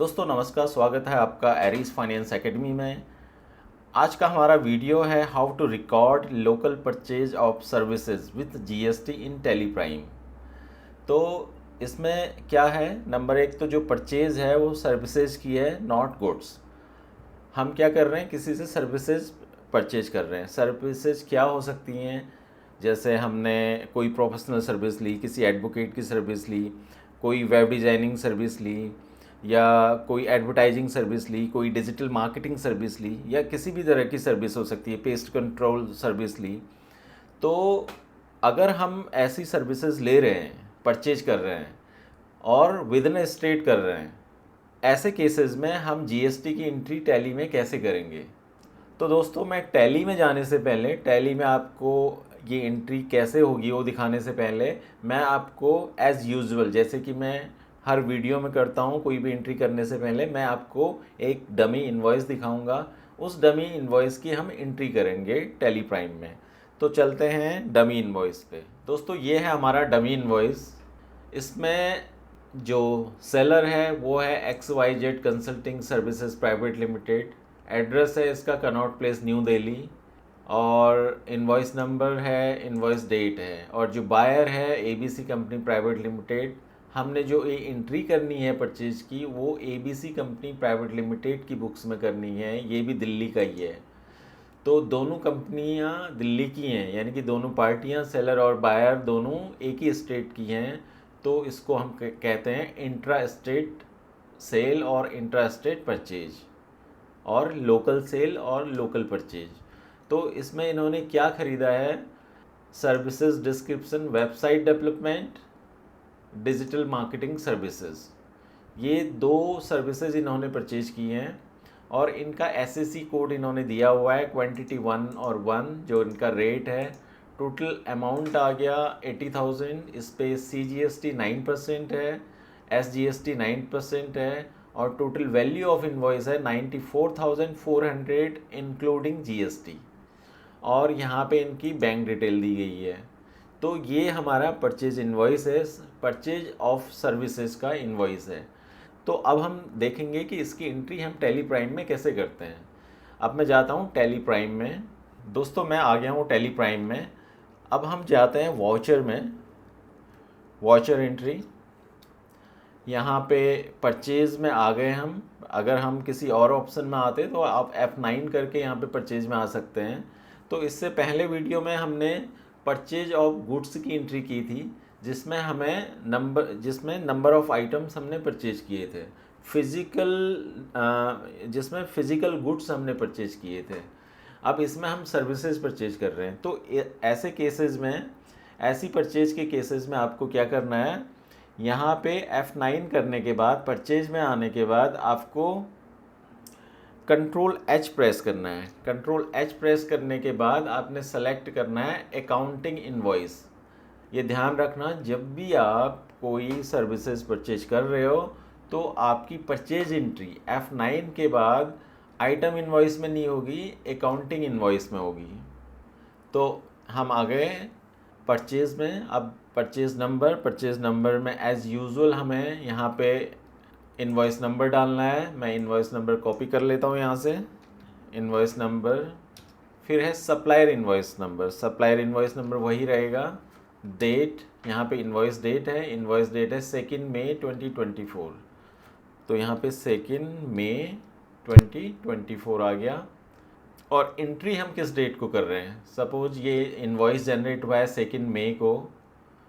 दोस्तों नमस्कार, स्वागत है आपका एरीज फाइनेंस एकेडमी में। आज का हमारा वीडियो है how to record local purchase of services with GST in Tally Prime. तो इसमें क्या है, नंबर एक तो जो परचेज है वो सर्विसेज की है, नॉट गुड्स। हम क्या कर रहे हैं, किसी से सर्विसेज परचेज कर रहे हैं। सर्विसेज क्या हो सकती हैं, जैसे हमने कोई प्रोफेशनल सर्विस ली, किसी एडवोकेट की सर्विस ली, कोई वेब डिज़ाइनिंग सर्विस ली, या कोई एडवर्टाइजिंग सर्विस ली, कोई डिजिटल मार्केटिंग सर्विस ली, या किसी भी तरह की सर्विस हो सकती है, पेस्ट कंट्रोल सर्विस ली। तो अगर हम ऐसी सर्विसेज ले रहे हैं, परचेज कर रहे हैं और विद इन स्टेट कर रहे हैं, ऐसे केसेस में हम जीएसटी की एंट्री टैली में कैसे करेंगे। तो दोस्तों, मैं टैली में जाने से पहले, टैली में आपको ये एंट्री कैसे होगी वो दिखाने से पहले, मैं आपको एज़ यूजुअल, जैसे कि मैं हर वीडियो में करता हूँ, कोई भी एंट्री करने से पहले मैं आपको एक डमी इनवॉइस दिखाऊंगा। उस डमी इनवॉइस की हम एंट्री करेंगे टैली प्राइम में। तो चलते हैं डमी इनवॉइस पे। दोस्तों, ये है हमारा डमी इनवॉइस। इसमें जो सेलर है वो है XYZ consulting services private limited. Address है इसका कनॉट प्लेस, न्यू दिल्ली। और इनवॉइस नंबर है, इनवॉइस डेट है। और जो बायर है ABC कंपनी प्राइवेट लिमिटेड। हमने जो ये एंट्री करनी है परचेज की, वो ABC कंपनी प्राइवेट लिमिटेड की बुक्स में करनी है। ये भी दिल्ली का ही है। तो दोनों कंपनियां दिल्ली की हैं, यानी कि दोनों पार्टियां, सेलर और बायर, दोनों एक ही स्टेट की हैं। तो इसको हम कहते हैं इंट्रा स्टेट सेल और इंट्रा स्टेट परचेज, और लोकल सेल और लोकल परचेज। तो इसमें इन्होंने क्या ख़रीदा है, services description, website development, digital marketing services. ये दो सर्विसेज इन्होंने परचेज की हैं। और इनका SAC कोड इन्होंने दिया हुआ है, क्वांटिटी 1 और 1, जो इनका रेट है। टोटल अमाउंट आ गया 80,000। इस पे CGST 9% है, SGST 9% है, और टोटल वैल्यू ऑफ इनवॉइस है 94,400 इंक्लूडिंग GST। और यहाँ पे इनकी बैंक डिटेल दी गई है। तो ये हमारा परचेज इनवॉइस है, परचेज ऑफ सर्विसेज का इनवॉइस है। तो अब हम देखेंगे कि इसकी एंट्री हम टैली प्राइम में कैसे करते हैं। अब मैं जाता हूँ टैली प्राइम में। दोस्तों, मैं आ गया हूँ टैली प्राइम में। अब हम जाते हैं वाउचर में, वाउचर एंट्री। यहाँ पे परचेज़ में आ गए हम। अगर हम किसी और ऑप्शन में आते तो आप F9 करके यहाँ पे परचेज़ में आ सकते हैं। तो इससे पहले वीडियो में हमने परचेज ऑफ गुड्स की एंट्री की थी, जिसमें नंबर ऑफ आइटम्स हमने परचेज किए थे, जिसमें फिज़िकल गुड्स हमने परचेज किए थे। अब इसमें हम सर्विसेज परचेज कर रहे हैं। तो ऐसे केसेस में, ऐसी परचेज के केसेस में आपको क्या करना है, यहाँ पे F9 करने के बाद, परचेज में आने के बाद आपको Ctrl+H प्रेस करना है। Ctrl+H प्रेस करने के बाद आपने सेलेक्ट करना है अकाउंटिंग इनवॉइस। ये ध्यान रखना, जब भी आप कोई सर्विसेज परचेज कर रहे हो तो आपकी परचेज एंट्री F9 के बाद आइटम इनवॉइस में नहीं होगी, अकाउंटिंग इनवॉइस में होगी। तो हम आ गए परचेज़ में। अब परचेज़ नंबर में एज़ यूजुअल हमें यहाँ पे इनवॉइस नंबर डालना है। मैं इनवॉइस नंबर कॉपी कर लेता हूँ यहाँ से, इनवॉइस नंबर। फिर है supplier invoice number. Supplier invoice number वही रहेगा। डेट, यहाँ पे इनवॉइस डेट है, इनवॉइस डेट है 2 मई 2024। तो यहाँ पे 2 मई 2024 आ गया। और एंट्री हम किस डेट को कर रहे हैं, सपोज ये इनवॉइस जनरेट हुआ है 2 मई को,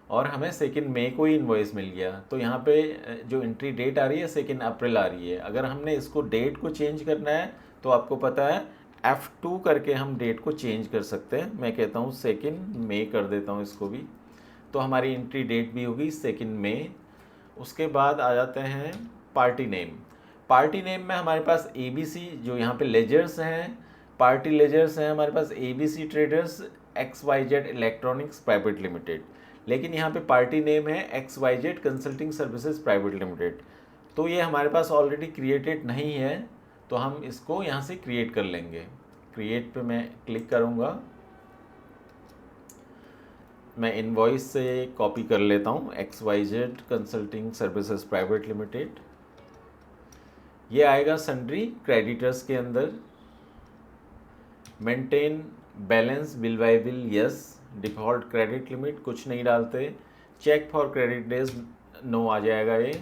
और हमें 2 मई को ही इनवॉइस मिल गया। तो यहाँ पे जो एंट्री डेट आ रही है 2 अप्रैल आ रही है। अगर हमने इसको डेट को चेंज करना है तो आपको पता है F2 करके हम डेट को चेंज कर सकते हैं। मैं कहता हूँ 2 मई कर देता हूँ इसको भी। तो हमारी एंट्री डेट भी होगी 2 मई। उसके बाद आ जाते हैं पार्टी नेम। पार्टी नेम में हमारे पास ABC, जो यहाँ पे लेजर्स हैं, पार्टी लेजर्स हैं हमारे पास, ABC traders XYZ electronics private limited. लेकिन यहाँ पे पार्टी नेम है XYZ consulting services private limited. तो ये हमारे पास ऑलरेडी क्रिएटेड नहीं है, तो हम इसको यहाँ से क्रिएट कर लेंगे। क्रिएट पे मैं क्लिक करूँगा। मैं इनवॉइस से कॉपी कर लेता हूँ, XYZ consulting services private limited. ये आएगा सन्ड्री क्रेडिटर्स के अंदर। Maintain balance bill by bill, yes. Default credit limit कुछ नहीं डालते। Check for credit days, no आ जाएगा ये।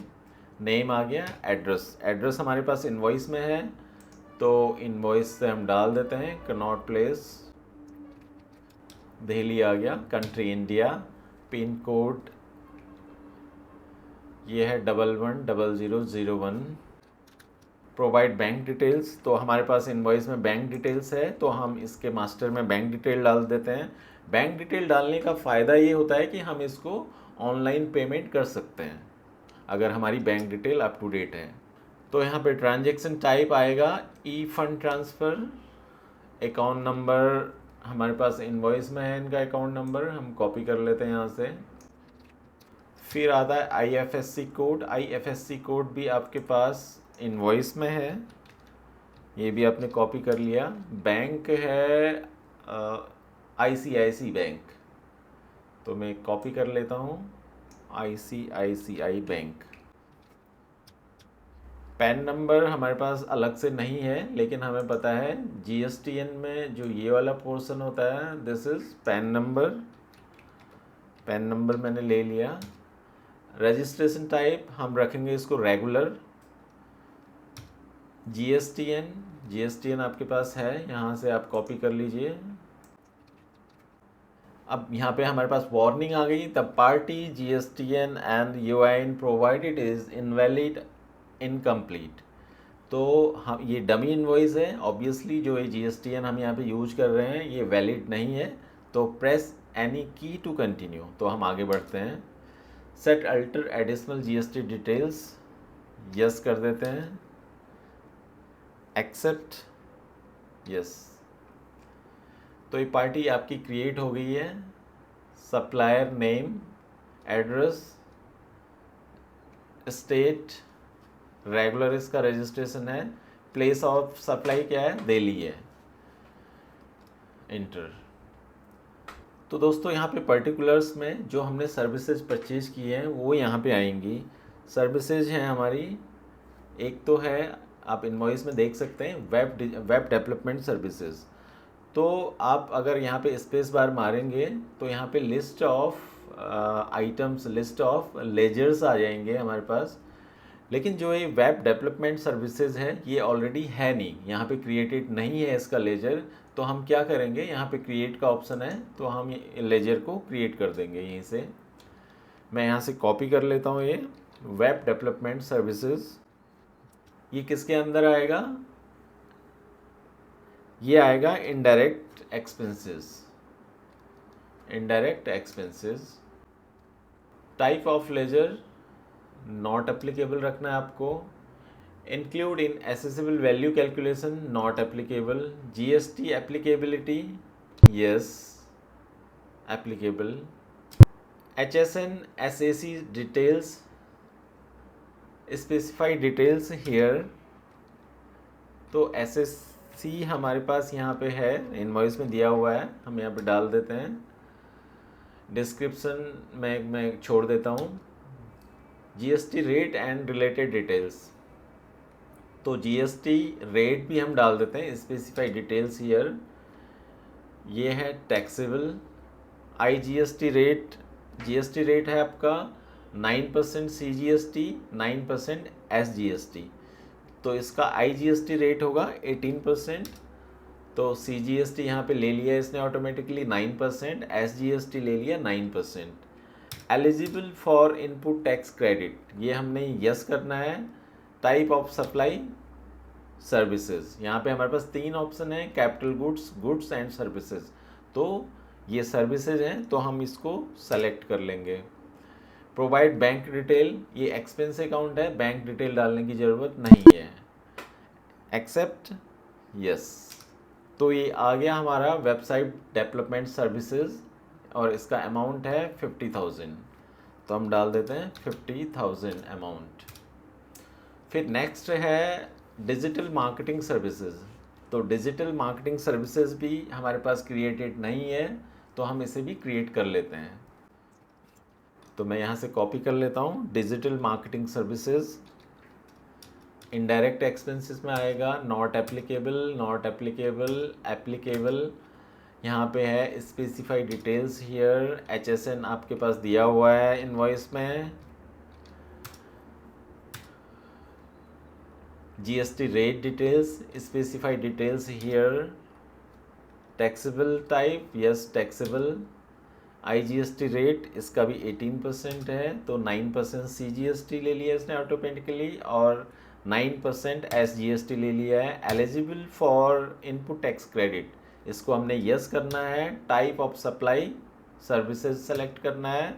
नेम आ गया। एड्रेस, एड्रेस हमारे पास इनवॉइस में है तो इनवॉइस से हम डाल देते हैं कनॉट प्लेस, दिल्ली आ गया। Country India. पिन कोड ये है 110001। प्रोवाइड बैंक डिटेल्स, तो हमारे पास इनवॉइस में बैंक डिटेल्स है तो हम इसके मास्टर में बैंक डिटेल डाल देते हैं। बैंक डिटेल डालने का फ़ायदा ये होता है कि हम इसको ऑनलाइन पेमेंट कर सकते हैं अगर हमारी bank detail up to date है। तो यहाँ पे ट्रांजैक्शन टाइप आएगा e fund transfer. Account number हमारे पास इनवॉइस में है, इनका अकाउंट नंबर हम कॉपी कर लेते हैं यहाँ से। फिर आता है आईएफएससी कोड। आईएफएससी कोड भी आपके पास इनवॉइस में है, ये भी आपने कॉपी कर लिया। बैंक है आईसीआईसी बैंक, तो मैं कॉपी कर लेता हूँ आईसीआईसीआई बैंक। पैन नंबर हमारे पास अलग से नहीं है, लेकिन हमें पता है जीएसटीएन में जो ये वाला पोर्शन होता है this is pan number. Pan number मैंने ले लिया। रजिस्ट्रेशन टाइप हम रखेंगे इसको रेगुलर। जीएसटीएन, जीएसटीएन आपके पास है, यहाँ से आप कॉपी कर लीजिए। अब यहाँ पे हमारे पास वार्निंग आ गई, the party GSTN and UIN provided is invalid incomplete. तो हम ये डमी इनवॉइस है, ऑब्वियसली जो ये जीएसटीएन हम यहाँ पे यूज कर रहे हैं ये वैलिड नहीं है, तो press any key to continue. तो हम आगे बढ़ते हैं। Set alter additional GST details, yes कर देते हैं। Accept, yes. तो ये पार्टी आपकी क्रिएट हो गई है। Supplier name, address, state regular इसका रजिस्ट्रेशन है। प्लेस ऑफ सप्लाई क्या है, दिल्ली है। इंटर। तो दोस्तों यहाँ पे पर्टिकुलर्स में जो हमने सर्विसेज परचेज किए हैं वो यहाँ पे आएंगी। सर्विसेज हैं हमारी, एक तो है आप इनवॉइस में देख सकते हैं वेब डेवलपमेंट सर्विसेज। तो आप अगर यहाँ पे स्पेस बार मारेंगे तो यहाँ पे list of items, list of ledgers आ जाएंगे हमारे पास। लेकिन जो ये वेब डेवलपमेंट सर्विसेज है ये ऑलरेडी है नहीं, यहाँ पे क्रिएटेड नहीं है इसका लेजर। तो हम क्या करेंगे, यहाँ पे क्रिएट का ऑप्शन है तो हम लेजर को क्रिएट कर देंगे यहीं से। मैं यहाँ से कॉपी कर लेता हूँ ये वेब डेवलपमेंट सर्विसेज। ये किसके अंदर आएगा, ये आएगा indirect expenses. Indirect expenses. Type of ledger not applicable रखना है आपको। Include in assessable value calculation not applicable. GST applicability yes applicable. HSN SAC details specify details here. तो SAC हमारे पास यहाँ पे है, इनवॉइस में दिया हुआ है, हम यहाँ पे डाल देते हैं। डिस्क्रिप्शन में मैं छोड़ देता हूँ। GST rate and related details, तो जीएसटी रेट भी हम डाल देते हैं, स्पेसिफाई डिटेल्स हियर। ये है taxable. IGST rate, GST rate है आपका 9% CGST, 9% SGST। तो इसका IGST रेट होगा 18%। तो CGST यहाँ पे ले लिया इसने ऑटोमेटिकली 9%, SGST ले लिया 9%। Eligible for input tax credit, ये हमने यस करना है। टाइप ऑफ सप्लाई सर्विसेज, यहाँ पे हमारे पास 3 ऑप्शन है, capital goods, goods and services. तो ये सर्विसेज हैं तो हम इसको सेलेक्ट कर लेंगे। प्रोवाइड बैंक डिटेल, ये एक्सपेंस अकाउंट है, बैंक डिटेल डालने की ज़रूरत नहीं है। Accept, yes. तो ये आ गया हमारा वेबसाइट डेवलपमेंट सर्विसेज और इसका अमाउंट है 50,000। तो हम डाल देते हैं 50,000 अमाउंट। फिर नेक्स्ट है डिजिटल मार्केटिंग सर्विसेज। तो डिजिटल मार्केटिंग सर्विसेज भी हमारे पास क्रिएटेड नहीं है तो हम इसे भी क्रिएट कर लेते हैं। तो मैं यहाँ से कॉपी कर लेता हूँ digital marketing services. Indirect expenses में आएगा not applicable, not applicable, applicable. यहाँ पे है स्पेसिफाइड डिटेल्स हियर, HSN आपके पास दिया हुआ है इनवॉइस में। GST rate details, specified details here. Taxable type, yes taxable. IGST rate इसका भी 18% है, तो 9% CGST ले लिया इसने ऑटोमेटिकली और 9% SGST ले लिया है। Eligible for input tax credit, इसको हमने यस करना है। Type of supply services select करना है।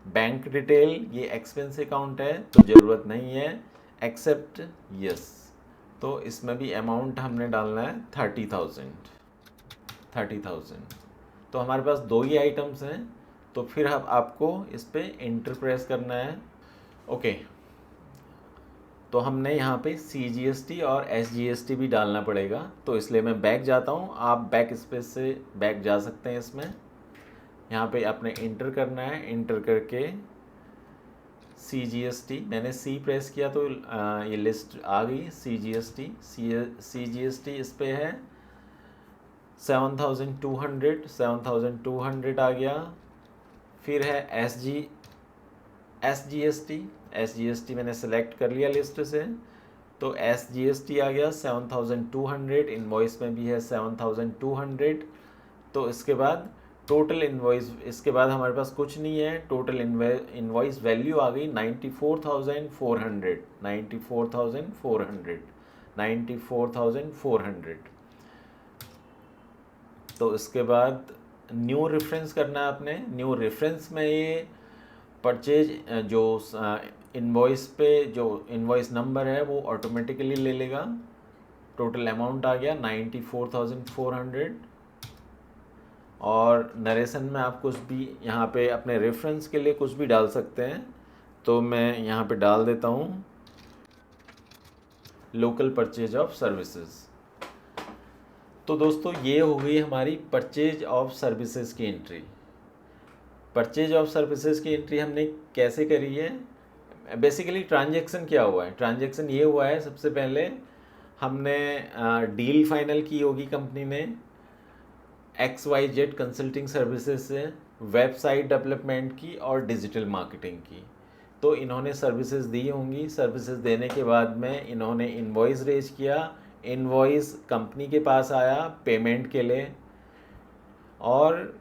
बैंक डिटेल, ये एक्सपेंस अकाउंट है तो ज़रूरत नहीं है, एक्सेप्ट यस। तो इसमें भी अमाउंट हमने डालना है 30,000। तो हमारे पास दो ही आइटम्स हैं, तो फिर अब आपको इस पर एंटर प्रेस करना है। ओके, तो हमने यहाँ पे CGST और SGST भी डालना पड़ेगा, तो इसलिए मैं बैक जाता हूँ। आप बैक स्पेस से बैक जा सकते हैं इसमें। यहाँ पे आपने इंटर करना है, इंटर करके CGST, मैंने C प्रेस किया तो ये लिस्ट आ गई। CGST इस पे है 7,200 आ गया। फिर है SGST मैंने सेलेक्ट कर लिया लिस्ट से, तो SGST आ गया 7,200। इनवॉइस में भी है 7,200। तो इसके बाद टोटल इनवॉइस, इसके बाद हमारे पास कुछ नहीं है। टोटल इनवॉइस वैल्यू आ गई 94,400। तो इसके बाद न्यू रेफरेंस करना है आपने। न्यू रेफरेंस में ये परचेज जो इनवॉइस पे जो इनवॉइस नंबर है वो ऑटोमेटिकली ले लेगा। टोटल अमाउंट आ गया 94,400। और नरेशन में आप कुछ भी यहाँ पे अपने रेफरेंस के लिए कुछ भी डाल सकते हैं, तो मैं यहाँ पे डाल देता हूँ लोकल परचेज ऑफ सर्विसेज। तो दोस्तों ये हो गई हमारी परचेज ऑफ सर्विसेज की एंट्री। परचेज ऑफ सर्विसेज की एंट्री हमने कैसे करी है? बेसिकली ट्रांजैक्शन क्या हुआ है? ट्रांजैक्शन ये हुआ है, सबसे पहले हमने डील फाइनल की होगी कंपनी ने XYZ कंसल्टिंग सर्विसेज से, वेबसाइट डेवलपमेंट की और डिजिटल मार्केटिंग की। तो इन्होंने सर्विसेज दी होंगी। सर्विसेज देने के बाद में इन्होंने इनवॉइस रेज किया। इनवॉइस कंपनी के पास आया पेमेंट के लिए, और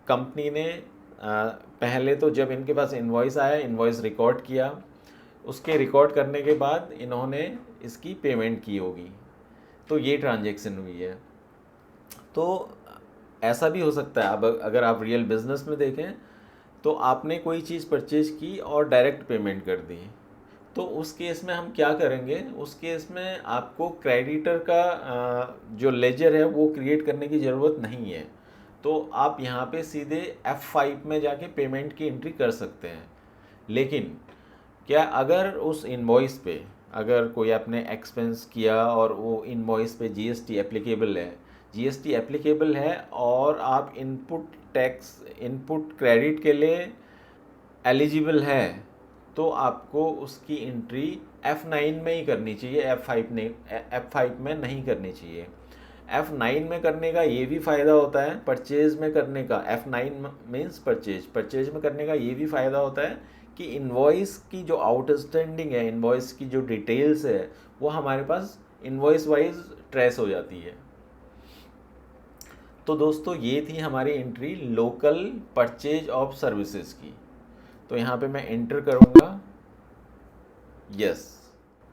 कंपनी ने पहले तो जब इनके पास इनवॉइस आया, इनवॉइस रिकॉर्ड किया। उसके रिकॉर्ड करने के बाद इन्होंने इसकी पेमेंट की होगी। तो ये ट्रांजैक्शन हुई है। तो ऐसा भी हो सकता है, अब अगर आप रियल बिजनेस में देखें तो आपने कोई चीज़ परचेज की और डायरेक्ट पेमेंट कर दी, तो उस केस में हम क्या करेंगे? उस केस में आपको क्रेडिटर का जो लेजर है वो क्रिएट करने की ज़रूरत नहीं है। तो आप यहाँ पे सीधे F5 में जाके पेमेंट की एंट्री कर सकते हैं। लेकिन क्या अगर उस इनवॉइस पे अगर कोई आपने एक्सपेंस किया और वो इनवॉइस पे GST एप्लीकेबल है, GST एप्लीकेबल है और आप इनपुट क्रेडिट के लिए एलिजिबल है, तो आपको उसकी एंट्री F9 में ही करनी चाहिए, F5 में नहीं करनी चाहिए। F9 में करने का ये भी फ़ायदा होता है, परचेज में करने का, F9 मीन्स परचेज में करने का ये भी फ़ायदा होता है कि इनवॉइस की जो आउटस्टैंडिंग है, इनवॉइस की जो डिटेल्स है वो हमारे पास इनवॉइस वाइज ट्रेस हो जाती है। तो दोस्तों ये थी हमारी entry local purchase of services की। तो यहाँ पे मैं एंटर करूँगा यस।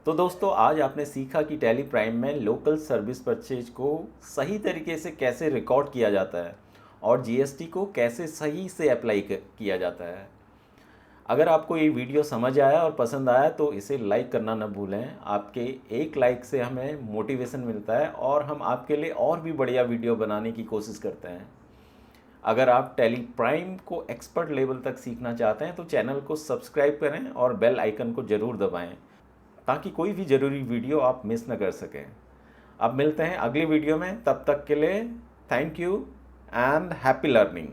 तो दोस्तों आज आपने सीखा कि टैली प्राइम में लोकल सर्विस परचेज को सही तरीके से कैसे रिकॉर्ड किया जाता है और GST को कैसे सही से अप्लाई किया जाता है। अगर आपको ये वीडियो समझ आया और पसंद आया तो इसे लाइक करना न भूलें। आपके एक लाइक से हमें मोटिवेशन मिलता है और हम आपके लिए और भी बढ़िया वीडियो बनाने की कोशिश करते हैं। अगर आप टैली प्राइम को एक्सपर्ट लेवल तक सीखना चाहते हैं तो चैनल को सब्सक्राइब करें और बेल आइकन को ज़रूर दबाएं ताकि कोई भी ज़रूरी वीडियो आप मिस न कर सकें। अब मिलते हैं अगली वीडियो में, तब तक के लिए thank you and happy learning.